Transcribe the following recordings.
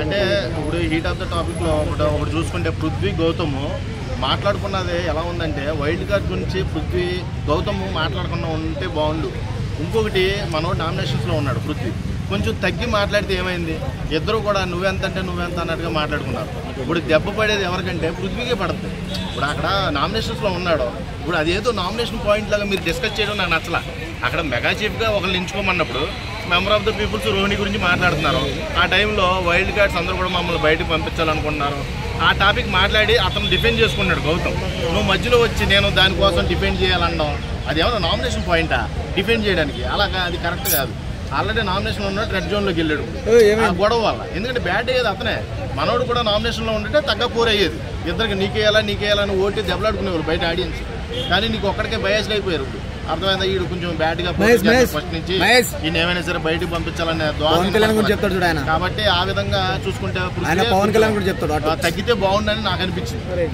అంటే ఇప్పుడు heat of the టాపిక్లో ఒకటి చూసుకుంటే పృథ్వీ గౌతమ్ మాట్లాడుకున్నది ఎలా ఉందంటే వైల్డ్ కార్డ్ గురించి పృథ్వీ గౌతమ్ మాట్లాడకుండా ఉంటే బాగుండు. ఇంకొకటి మనోడు నామినేషన్స్లో ఉన్నాడు పృథ్వీ, కొంచెం తగ్గి మాట్లాడితే ఏమైంది, ఇద్దరు కూడా నువ్వెంత అంటే నువ్వెంత అన్నట్టుగా మాట్లాడుకున్నారు. ఇప్పుడు దెబ్బ పడేది ఎవరికంటే పృథ్వీకే పడుతుంది. ఇప్పుడు అక్కడ నామినేషన్స్లో ఉన్నాడు, ఇప్పుడు అదేదో నామినేషన్ పాయింట్ లాగా మీరు డిస్కస్ చేయడం నాకు నచ్చలా. అక్కడ మెగా చీఫ్గా ఒకళ్ళు ఎంచుకోమన్నప్పుడు member of the peoples Rohini గురించి మాట్లాడుతున్నారు. ఆ టైంలో వైల్డ్ కార్డ్స్ అందరూ కూడా మమ్మల్ని బయటకు పంపించాలనుకుంటున్నారు. ఆ టాపిక్ మాట్లాడి అతను డిఫెండ్ చేసుకున్నాడు గౌతమ్. నువ్వు మధ్యలో వచ్చి నేను దానికోసం డిఫెండ్ చేయాలన్నావు, అది ఏమన్నా నామినేషన్ పాయింటా డిఫెండ్ చేయడానికి? అలాగా అది కరెక్ట్ కాదు. ఆల్రెడీ నామినేషన్ ఉన్నాడు, రెడ్ జోన్లోకి వెళ్ళాడు గొడవ వల్ల. ఎందుకంటే బ్యాట్ అయ్యేది అతనే, మనోడు కూడా నామినేషన్లో ఉంటే తగ్గ పోర్ అయ్యేది. ఇద్దరికి నీకేయాలని ఓటి దెబ్బలాడుకునేవారు బయట ఆడియన్స్. కానీ నీకు ఒక్కడికే బయాస్లు అయిపోయారు. ఇప్పుడు అర్థమైందా? ఈడు కొంచెం బ్యాట్గా ఫస్ట్ నుంచి ఈయన ఏమైనా సరే బయటకు పంపించాలనే ద్వారా. కాబట్టి ఆ విధంగా చూసుకుంటే తగ్గితే బాగుండని నాకు అనిపించింది.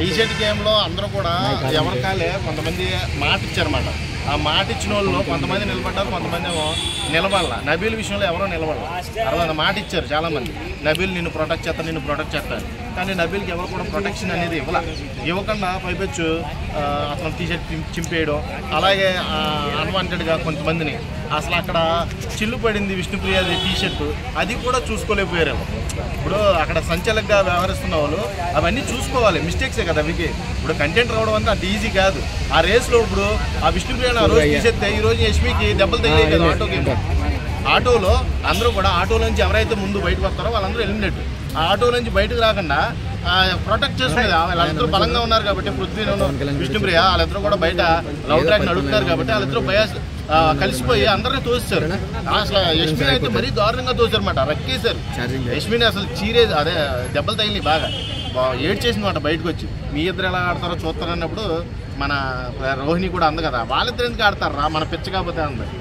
టీ షర్ట్ గేమ్లో అందరూ కూడా ఎవరికాలే కొంతమంది మాట ఇచ్చారన్నమాట. ఆ మాట ఇచ్చిన వాళ్ళు కొంతమంది నిలబడ్డారు, కొంతమంది ఏమో నిలబడాల. నబీల్ విషయంలో ఎవరో నిలబడాలి. అరవై మాట ఇచ్చారు చాలామంది, నబీల్ నిన్ను ప్రొటెక్ట్ చేస్తారు. కానీ నబీల్కి ఎవరు కూడా ప్రొటెక్షన్ అనేది ఇవ్వకుండా పైపెచ్చు అతను టీ షర్ట్ చింపేయడం, అలాగే అన్వాంటెడ్గా కొంతమందిని అసలు అక్కడ చిల్లు పడింది విష్ణుప్రియది టీ షర్టు, అది కూడా చూసుకోలేకపోయారు. ఇప్పుడు అక్కడ సంచలకంగా వ్యవహరిస్తున్న వాళ్ళు అవన్నీ చూసుకోవాలి. మిస్టేక్సే కదా అవికి. ఇప్పుడు కంటెంట్ రావడం అంటే అది ఈజీ కాదు. ఆ రేస్లో ఇప్పుడు ఆ విష్ణుప్రియ ఆ రోజు తీసేస్తే ఈ రోజు యష్మికి దెబ్బలు తగిలాయి కదా ఆటోకి. ఆటోలో అందరూ కూడా ఆటోలో నుంచి ఎవరైతే ముందు బయటకు వస్తారో వాళ్ళందరూ ఎలిమినేట్. ఆ ఆటో నుంచి బయటకు రాకుండా ప్రొటెక్ట్ చేసుకునేది. వాళ్ళిద్దరూ బలంగా ఉన్నారు కాబట్టి పృథ్వీ విష్ణుప్రియ వాళ్ళిద్దరూ కూడా బయట లవ్ ట్రాక్ నడుపుతారు కాబట్టి వాళ్ళిద్దరూ కలిసిపోయి అందరినీ తోస్తారు. అసలు యష్మిని అయితే మరీ దారుణంగా తోసారు అనమాట, రక్కేశారు యష్మిని. అసలు అదే దెబ్బలు తగిలి బాగా ఏడ్చేసిందన్నమాట బయటకు వచ్చి. మీ ఇద్దరు ఎలా ఆడతారో చూస్తారన్నప్పుడు మన రోహిణి కూడా అంది కదా, వాళ్ళిద్దరు ఎందుకు ఆడతారా మన పిచ్చ కాకపోతే అంది.